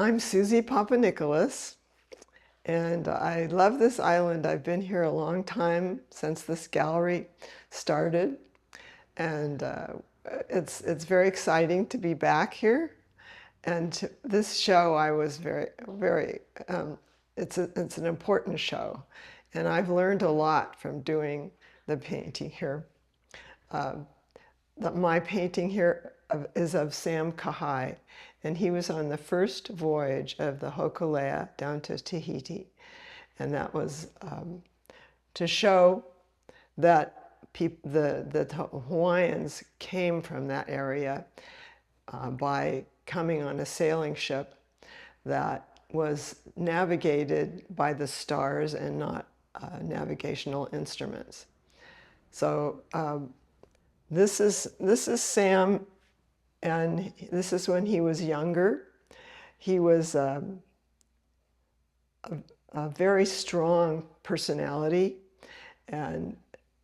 I'm Suzy Papanikolas, and I love this island. I've been here a long time, since this gallery started, and it's very exciting to be back here. And this show, I was very, it's an important show, and I've learned a lot from doing the painting here. My painting here is of Sam Kahai, and he was on the first voyage of the Hokule'a down to Tahiti. And that was to show that the Hawaiians came from that area by coming on a sailing ship that was navigated by the stars and not navigational instruments. So this is Sam, and this is when he was younger. He was a very strong personality, and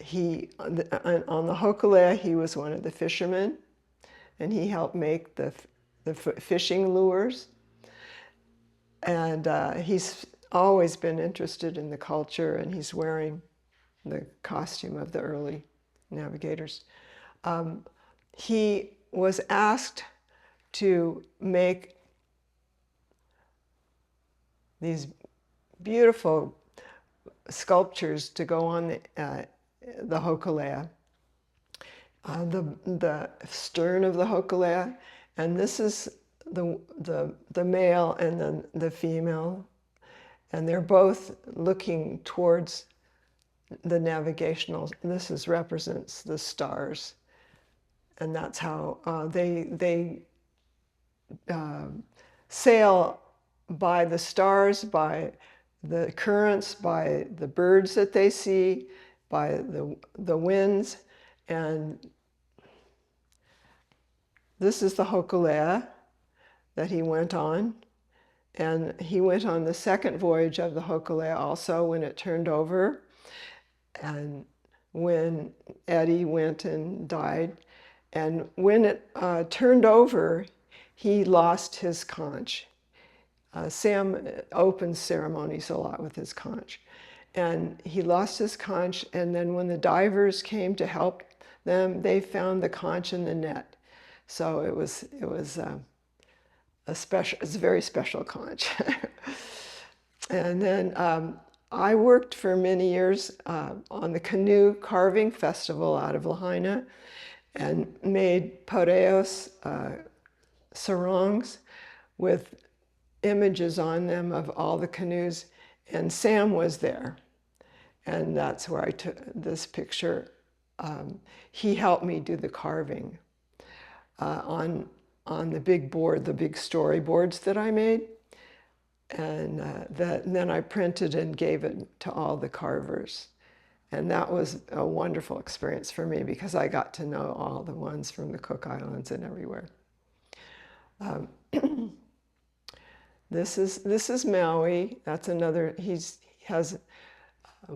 on the Hokule'a, he was one of the fishermen, and he helped make the fishing lures. And he's always been interested in the culture, and he's wearing the costume of the early navigators. He was asked to make these beautiful sculptures to go on the Hokule'a, the stern of the Hokule'a, and this is the male and then the female, and they're both looking towards the navigational. This represents the stars, and that's how they sail by the stars, by the currents, by the birds that they see, by the winds. And this is the Hokule'a that he went on. And he went on the second voyage of the Hokule'a also when it turned over. And when Eddie went and died, and when it turned over, he lost his conch. Sam opens ceremonies a lot with his conch. And he lost his conch, and then when the divers came to help them, they found the conch in the net. So it was it's a very special conch. And then I worked for many years on the canoe carving festival out of Lahaina, and made pareos, sarongs, with images on them of all the canoes, and Sam was there. And that's where I took this picture. He helped me do the carving on the big board, the big storyboards that I made. And then I printed and gave it to all the carvers. And that was a wonderful experience for me, because I got to know all the ones from the Cook Islands and everywhere. This is Maui. That's another.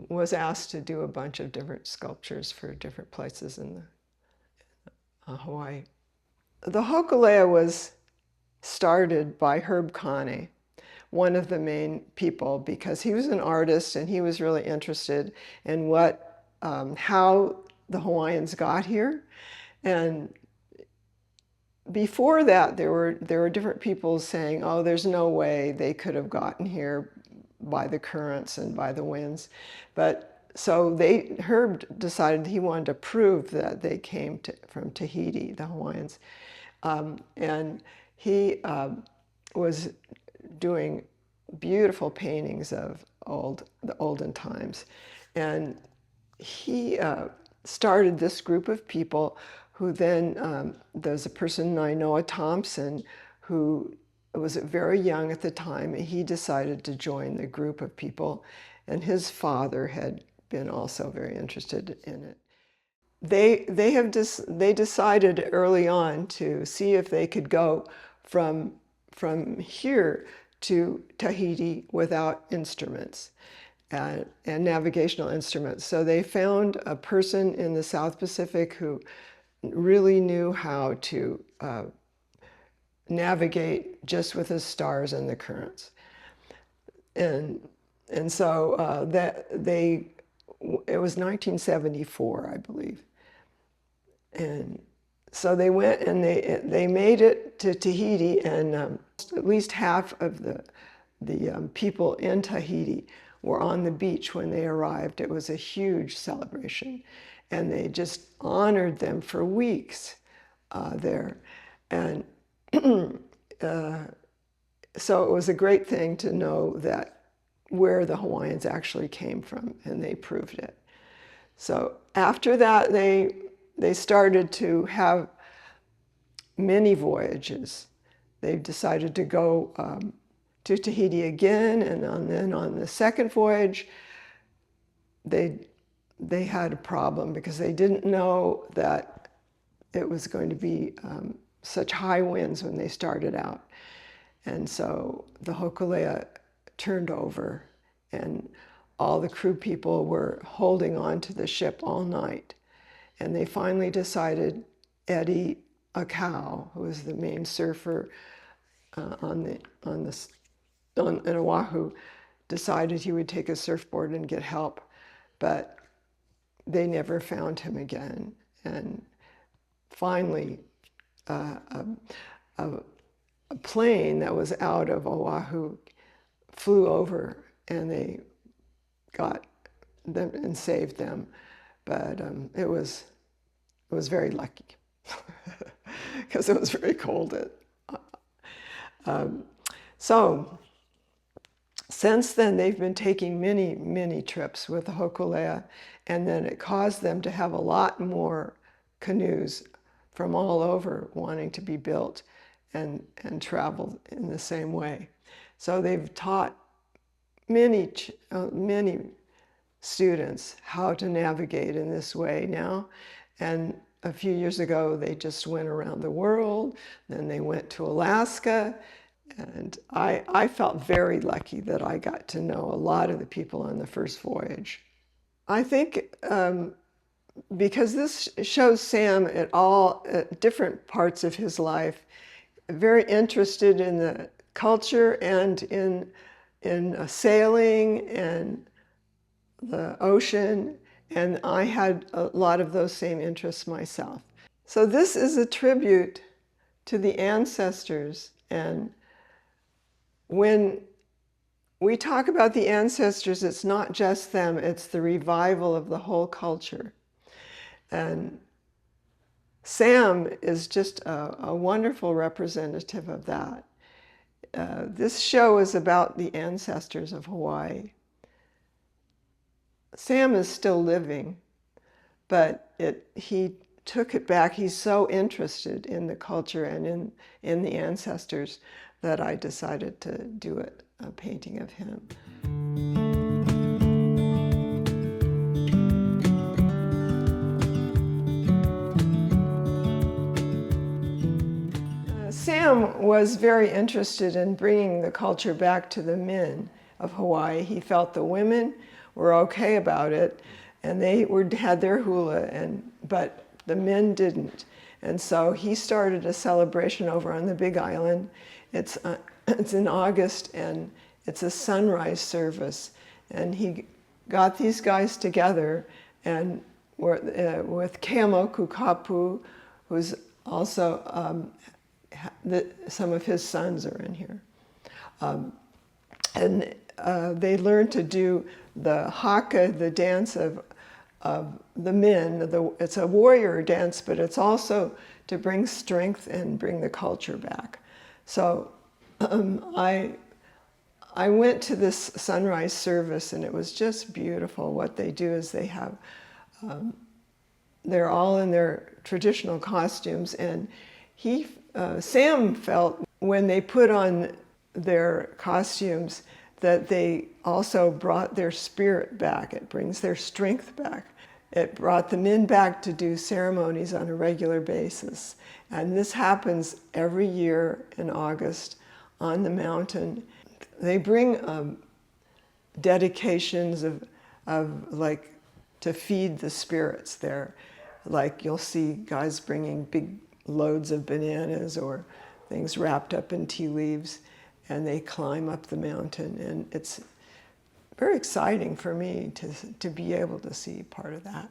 Was asked to do a bunch of different sculptures for different places in Hawaii. The Hokule'a was started by Herb Kane, one of the main people, because he was an artist and he was really interested in how the Hawaiians got here. And before that, there were different people saying, oh, there's no way they could have gotten here by the currents and by the winds. But so Herb decided he wanted to prove that they came from Tahiti, the Hawaiians. And he was doing beautiful paintings of the olden times. And he started this group of people who then, there's a person, Nainoa Thompson, who was very young at the time. He decided to join the group of people, and his father had been also very interested in it. They decided early on to see if they could go from here to Tahiti without instruments and navigational instruments. So they found a person in the South Pacific who really knew how to navigate just with the stars and the currents. And so it was 1974, I believe. And so they went and they made it to Tahiti, and at least half of the people in Tahiti were on the beach when they arrived. It was a huge celebration, and they just honored them for weeks there. And so it was a great thing to know that where the Hawaiians actually came from, and they proved it. So after that, they started to have many voyages. They decided to go to Tahiti again, and then on the second voyage, they had a problem because they didn't know that it was going to be such high winds when they started out. And so the Hokule'a turned over, and all the crew people were holding on to the ship all night. And they finally decided, Eddie Akau, who was the main surfer in Oahu, decided he would take a surfboard and get help. But they never found him again. And finally, a plane that was out of Oahu flew over, and they got them and saved them. But it was very lucky because it was very cold. So since then, they've been taking many, many trips with the Hokule'a, and then it caused them to have a lot more canoes from all over wanting to be built and travel in the same way. So they've taught many students how to navigate in this way now. And a few years ago, they just went around the world. Then they went to Alaska. And I felt very lucky that I got to know a lot of the people on the first voyage. I think because this shows Sam at different parts of his life, very interested in the culture and in sailing and the ocean, and I had a lot of those same interests myself. So this is a tribute to the ancestors, and when we talk about the ancestors, it's not just them, it's the revival of the whole culture. And Sam is just a wonderful representative of that. This show is about the ancestors of Hawaii. Sam is still living, but he took it back. He's so interested in the culture and in the ancestors that I decided to do a painting of him. Sam was very interested in bringing the culture back to the men of Hawaii. He felt the women were okay about it, and they had their hula, but the men didn't. And so he started a celebration over on the Big Island. It's in August, and it's a sunrise service. And he got these guys together, and with Keamoku Kapu, who's also some of his sons are in here. And they learned to do the haka, the dance of the men. It's a warrior dance, but it's also to bring strength and bring the culture back. So I went to this sunrise service, and it was just beautiful. What they do is they have, they're all in their traditional costumes, and Sam felt when they put on their costumes that they also brought their spirit back. It brings their strength back. It brought the men back to do ceremonies on a regular basis. And this happens every year in August on the mountain. They bring dedications of like to feed the spirits there. Like you'll see guys bringing big loads of bananas, or things wrapped up in tea leaves, and they climb up the mountain. And it's very exciting for me to be able to see part of that.